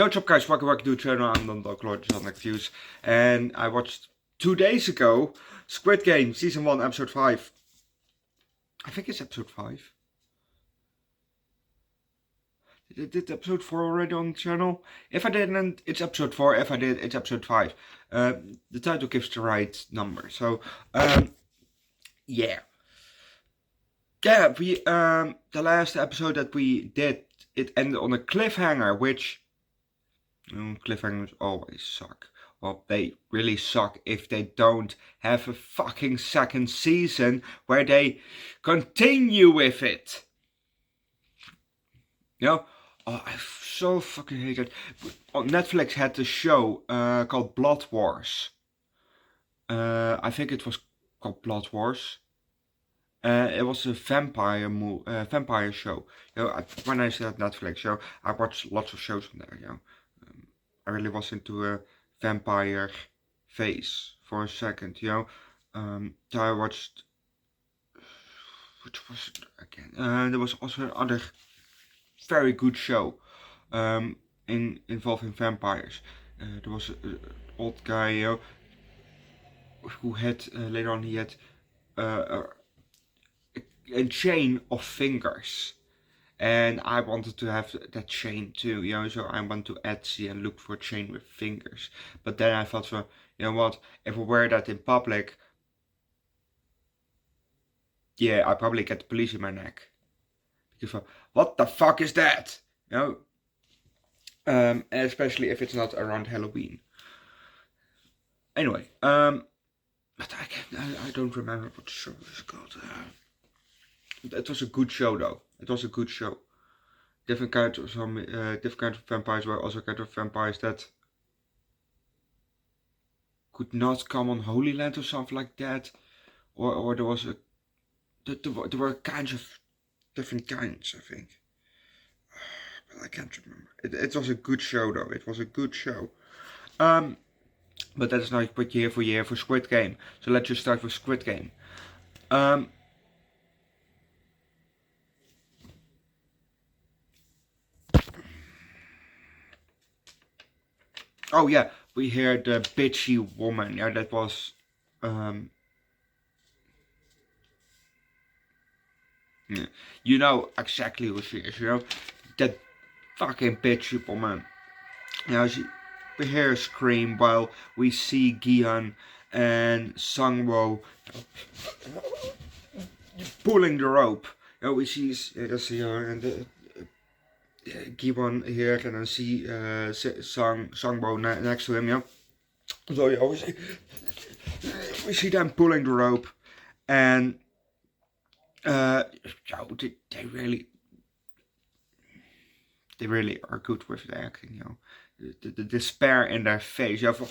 Yo, what's up guys, welcome back to the channel. I'm Underdog Reacts, and I watched 2 days ago Squid Game Season 1 Episode 5. I think it's Episode 5. Did Episode 4 already on the channel? If I didn't, it's Episode 4. If I did, it's Episode 5. The title gives the right number. So, yeah. Yeah, the last episode that we did, it ended on a cliffhanger, which... cliffhangers always suck. Well, they really suck if they don't have a fucking second season where they continue with it. You know? Oh, I so fucking hate it. Netflix had a show called Blood Wars. I think it was called Blood Wars. It was a vampire show. You know, when I said Netflix show, I watched lots of shows on there. You know, I really was into a vampire phase for a second. You know, so I watched. Which was it again? There was also another very good show, involving vampires. There was an old guy, you know, who had later on he had a chain of fingers, and I wanted to have that chain too, you know, so I went to Etsy and looked for a chain with fingers. But then I thought, well, you know what, if I wear that in public, yeah, I probably get the police in my neck. Because what the fuck is that? You know, especially if it's not around Halloween. Anyway, but I don't remember what the show is called. It was a good show though. It was a good show. Different kinds of vampires were also kind of vampires that could not come on Holy Land or something like that. Or there was there were kinds of different kinds, I think. But I can't remember. It was a good show though. It was a good show. But that is not put year for Squid Game. So let's just start with Squid Game. Oh yeah, we hear the bitchy woman. Yeah, that was yeah. You know exactly who she is, you know? That fucking bitchy woman. You know, we hear her scream while we see Gihan and Sangwo pulling the rope. You know, we see her and Gihan here, and then see Sangwo next to him, yeah. So yeah, we see them pulling the rope, and they really are good with the acting, you know. The despair in their face, you know,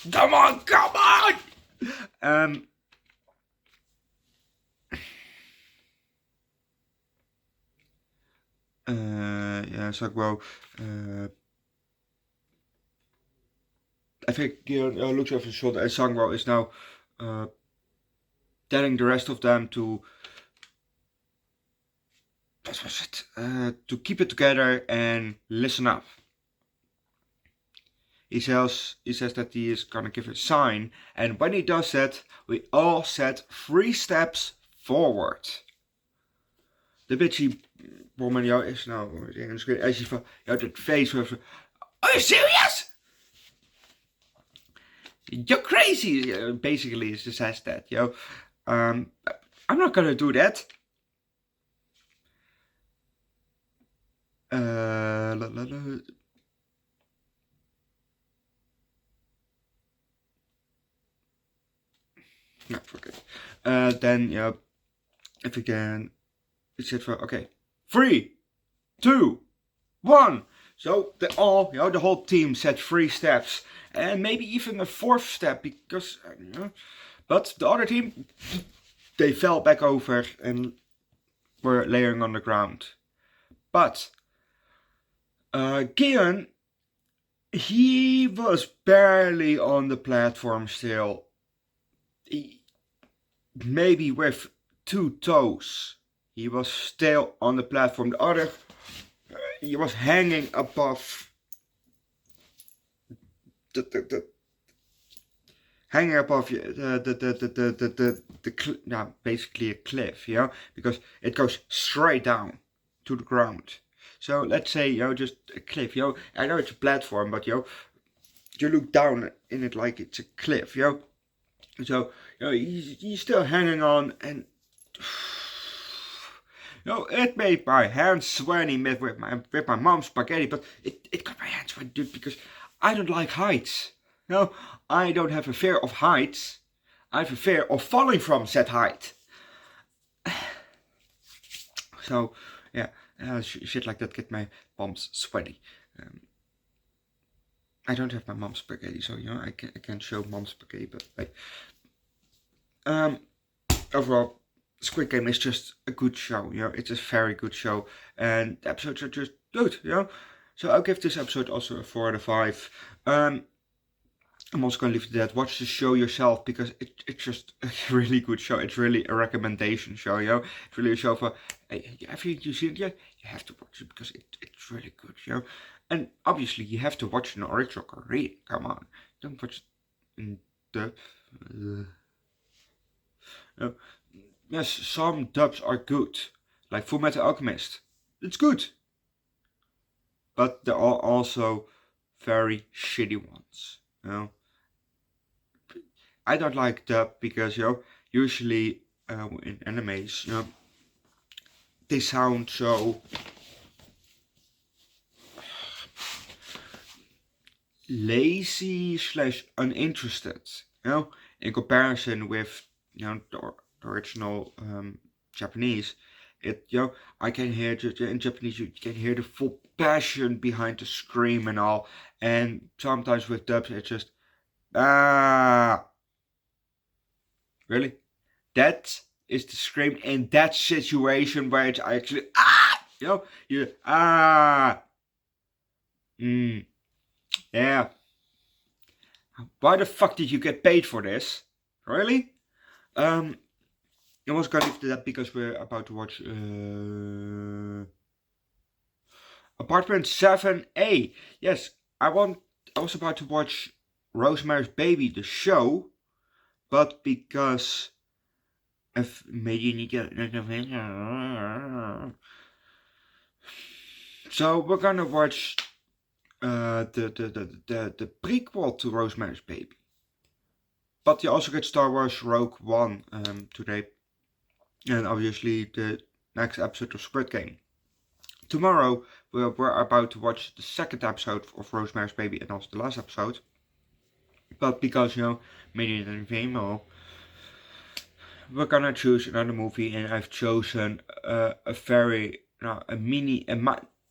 come on! Yeah, it's like, well, I think Gihan looks over his shoulder, and Sangwo is now telling the rest of them to, what was it? To keep it together and listen up. He says that he is gonna give a sign, and when he does that, we all set 3 steps forward. The bitchy woman, yeah, is now on the screen. And she's van, yeah, that face with, are you serious? You're crazy. Basically, she says that, you know. I'm not gonna do that. No, forget. Then, yeah, if we can, it's it for, okay, 3, 2, 1. So they all, you know, the whole team set 3 steps, and maybe even a 4th step, because, you know, but the other team, they fell back over and were laying on the ground. But Gihan, he was barely on the platform still. Maybe with 2 toes. He was still on the platform. The other, he was hanging above the hanging above you, now basically a cliff, you know, because it goes straight down to the ground. So let's say, you know, just a cliff, you know, I know it's a platform, but you know, you look down in it like it's a cliff, you know. So, you know, he's still hanging on, and you know, it made my hands sweaty with my mom's spaghetti, but it got my hands sweaty, dude, because I don't like heights. You know, I don't have a fear of heights. I have a fear of falling from said height. So, yeah, shit like that get my palms sweaty. I don't have my mom's spaghetti, so, you know, I can't show mom's spaghetti, but like, overall, Squid Game is just a good show, you know, it's a very good show, and the episodes are just good, you know. So I'll give this episode also a 4 out of 5. I'm also going to leave it at that. Watch the show yourself, because it's just a really good show. It's really a recommendation show, you know. It's really a show for, hey, have you seen it yet? You have to watch it, because it's really good, you know. And obviously you have to watch an original Korean. Come on, don't watch it in dub. No. Yes, some dubs are good, like Fullmetal Alchemist. It's good, but there are also very shitty ones, you know. I don't like dub because, you know, usually in animes, you know, they sound so lazy slash uninterested, you know, in comparison with, you know, the original Japanese. You know, I can hear in Japanese, you can hear the full passion behind the scream and all, and sometimes with dubs it's just really. That is the scream in that situation where it's actually you know, yeah. Why the fuck did you get paid for this? Really? I was gonna leave that because we're about to watch Apartment 7A. Yes, I was about to watch Rosemary's Baby, the show, but because if maybe you get so we're gonna watch the prequel to Rosemary's Baby. But you also get Star Wars Rogue One today, and obviously the next episode of Squid Game. Tomorrow we're about to watch the second episode of Rosemary's Baby and also the last episode. But because, you know, Made in Fame, we're gonna choose another movie, and I've chosen a very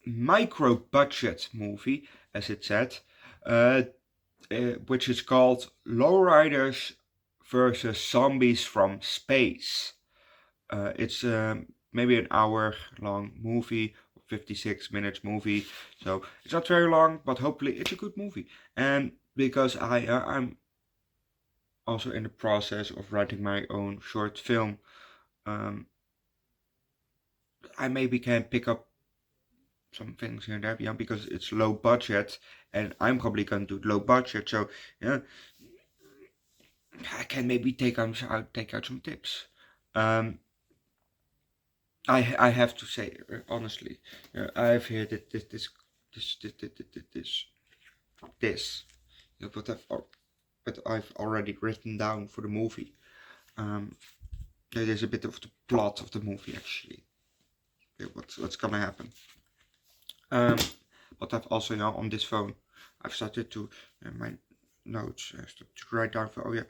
micro budget movie, as it said, which is called Lowriders versus Zombies from Space. It's maybe an hour long movie, 56 minutes movie, so it's not very long, but hopefully it's a good movie. And because I'm also in the process of writing my own short film, I maybe can pick up some things here and there, yeah, because it's low budget, and I'm probably gonna do low budget, so yeah, I can maybe take out some tips. I have to say honestly, I've heard that this, what I've already written down for the movie. That is a bit of the plot of the movie actually. What's gonna happen? But I've also, you know, on this phone, I've started to my notes, to write down for, oh yeah,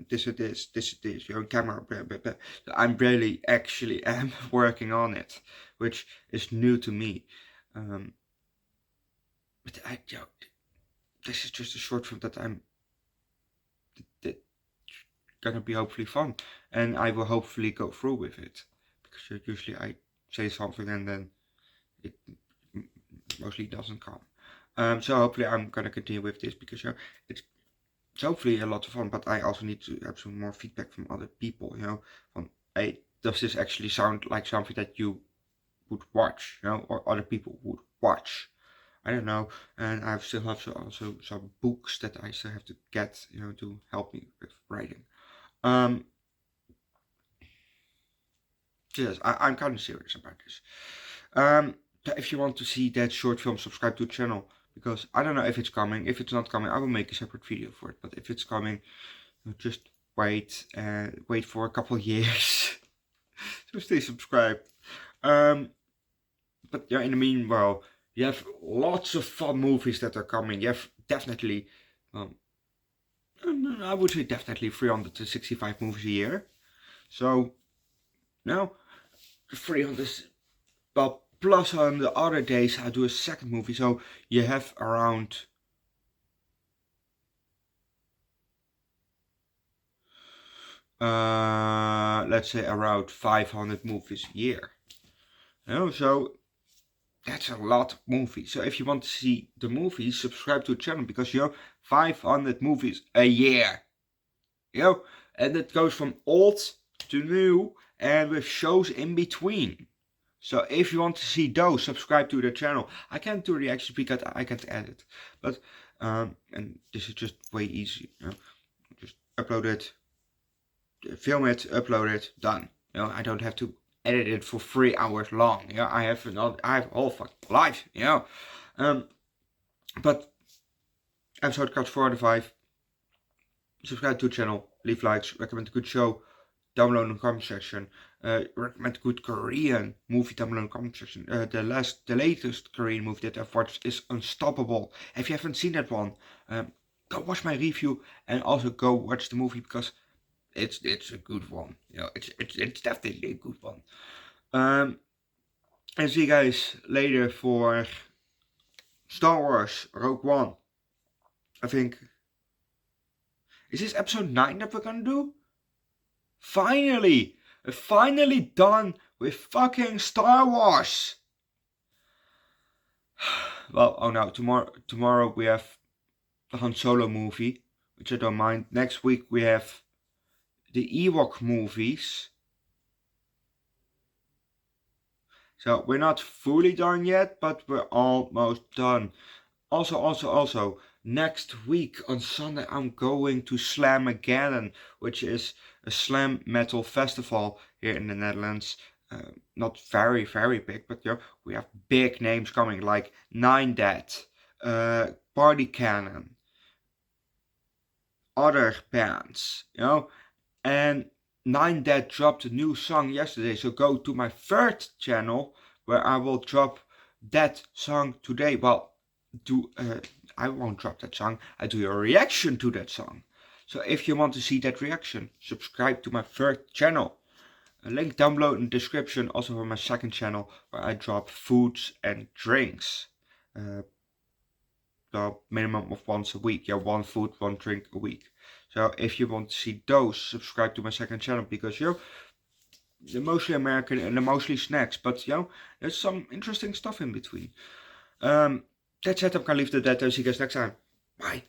this is this, your camera, blah, blah, blah. I'm really actually am working on it, which is new to me. But you know, this is just a short film that that gonna be hopefully fun, and I will hopefully go through with it, because usually I say something and then it mostly doesn't come. So hopefully I'm gonna continue with this, because, you know, it's hopefully a lot of fun, but I also need to have some more feedback from other people, you know, from, hey, does this actually sound like something that you would watch, you know, or other people would watch? I don't know. And I still have also some books that I still have to get, to help me with writing. Yes, I'm kind of serious about this. If you want to see that short film, subscribe to the channel, because I don't know if it's coming. If it's not coming, I will make a separate video for it. But if it's coming, just wait wait for a couple of years. So stay subscribed. But yeah, in the meanwhile, you have lots of fun movies that are coming. You have definitely, I would say definitely 365 movies a year. So now 300, well, plus on the other days I do a second movie. So you have around, let's say around 500 movies a year. So that's a lot of movies. So if you want to see the movies, subscribe to the channel, because 500 movies a year. And it goes from old to new, and with shows in between. So if you want to see those, subscribe to the channel. I can't do reactions because I can't edit, but and this is just way easy. Just upload it, film it, upload it, done. I don't have to edit it for 3 hours long. I have a whole fucking life. But episode cuts 4 out of 5. Subscribe to the channel, leave likes, recommend a good show down below in the comment section. Recommend a good Korean movie down below in the comment section. The latest Korean movie that I've watched is Unstoppable. If you haven't seen that one, go watch my review, and also go watch the movie, because it's a good one. It's definitely a good one. And see you guys later for Star Wars Rogue One. I think. Is this episode 9 that we're gonna do? Finally! We're finally done with fucking Star Wars! Well, oh no, tomorrow we have the Han Solo movie, which I don't mind. Next week we have the Ewok movies. So we're not fully done yet, but we're almost done. Also, next week on Sunday I'm going to Slamageddon, which is a slam metal festival here in the Netherlands. Not very, very big, but we have big names coming, like Nine Dead, Party Cannon, other bands, and Nine Dead dropped a new song yesterday, so go to my third channel where I will drop that song today. Well, I won't drop that song, I do a reaction to that song. So if you want to see that reaction, subscribe to my third channel. A link down below in the description, also for my second channel, where I drop foods and drinks. The minimum of once a week. One food, one drink a week. So if you want to see those, subscribe to my second channel, because they're mostly American and they're mostly snacks, but there's some interesting stuff in between. That's it. I'm gonna leave it at that. I'll see you guys next time. Bye.